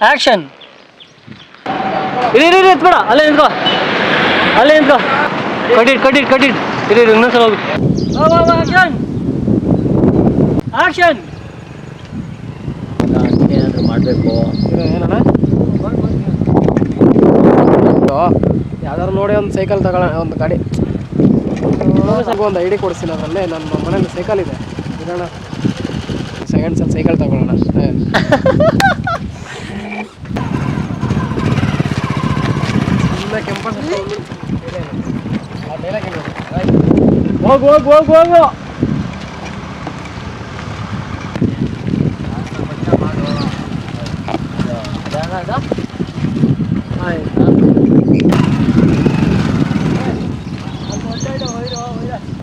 Action. ಇರಿ ಎತ್ಬೇಡ, ಅಲ್ಲೇ ನಿಂತ್ಕೋ, ಅಲ್ಲೇ ನಿಂತ್ಕೋ. ಕಟ್ಟಿಟ್ ಇರಿ ಇನ್ನೊಂದ್ಸಲ ಹೋಗು. Action action. ಏನಾದರೂ ಮಾಡಬೇಕು. ಏನಣ್ಣ ಯಾವ್ದಾರು ನೋಡಿ ಒಂದು ಸೈಕಲ್ ತಗೊಳ್ಳೋಣ, ಒಂದು ಗಾಡಿ ಒಂದು ಐಡಿ ಕೊಡಿಸ್ತೀನಿ. ಅದರಲ್ಲೇ ನನ್ನ ಮನೇಲಿ ಸೈಕಲ್ ಇದೆ, ಇರೋಣ ಸೆಕೆಂಡ್ಸಲ್ಲಿ ಸೈಕಲ್ ತಗೊಳ್ಳೋಣ. ಹೋಗು ಹೋಗು ಹೋಗು ಹೋಗು.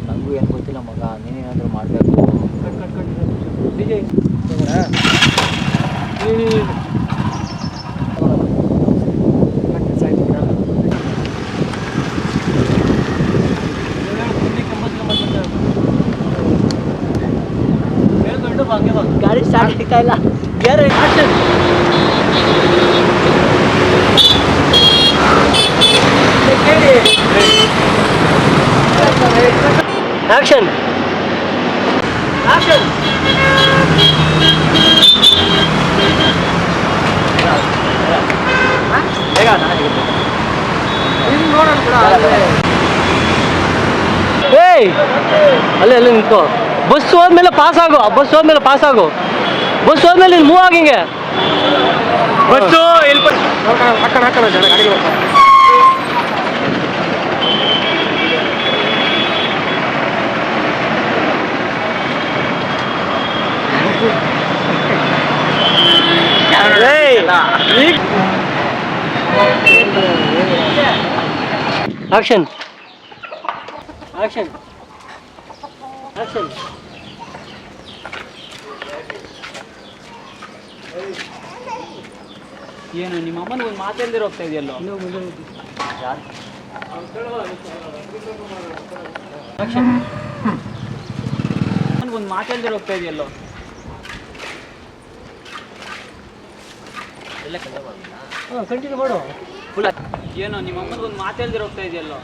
ನನಗೂ ಏನು ಗೊತ್ತಿಲ್ಲ ಮಗ, ನೀನೇನಾದರೂ ಮಾಡಬೇಕು. ಗಾಡಿ ಸ್ಟಾರ್ಟ್ ಆಗ್ತಾ ಇಲ್ಲ. Action action action. ಏಯ್ ಅಲ್ಲೇ ನಿಂತ್ಕೋ. ಬಸ್ ಹೋದ್ಮೇಲೆ ಪಾಸ್ ಆಗು, ಬಸ್ ಹೋದ್ಮೇಲೆ ನೀನು ಮೂವ್ ಆಗಿಂಗೆ. ಬಸ್ಸು ಇಲ್ಲಿ ಹಾಕೋಣ ಜನ ಗಾಡಿಗೆ ಬರ್ತಾರೆ. Action action action. ಏನು ನಿಮ್ಮ ಅಮ್ಮನ ಒಂದು ಮಾತೇಳ್ದಿರ ಹೋಗ್ತಾ ಇದೆಯಲ್ಲೋ? ಒಂದು ಮಾತೇಳ್ದಿರ ಹೋಗ್ತಾ ಇದೆಯಲ್ಲೋ? ಎಲ್ಲ ಕಂಟಿನ್ಯೂ ಮಾಡು. ಏನು ನಿಮ್ಮ ಅಮ್ಮನ ಒಂದು ಮಾತೇಳ್ದಿರ ಹೋಗ್ತಾ ಇದೆಯಲ್ಲೋ?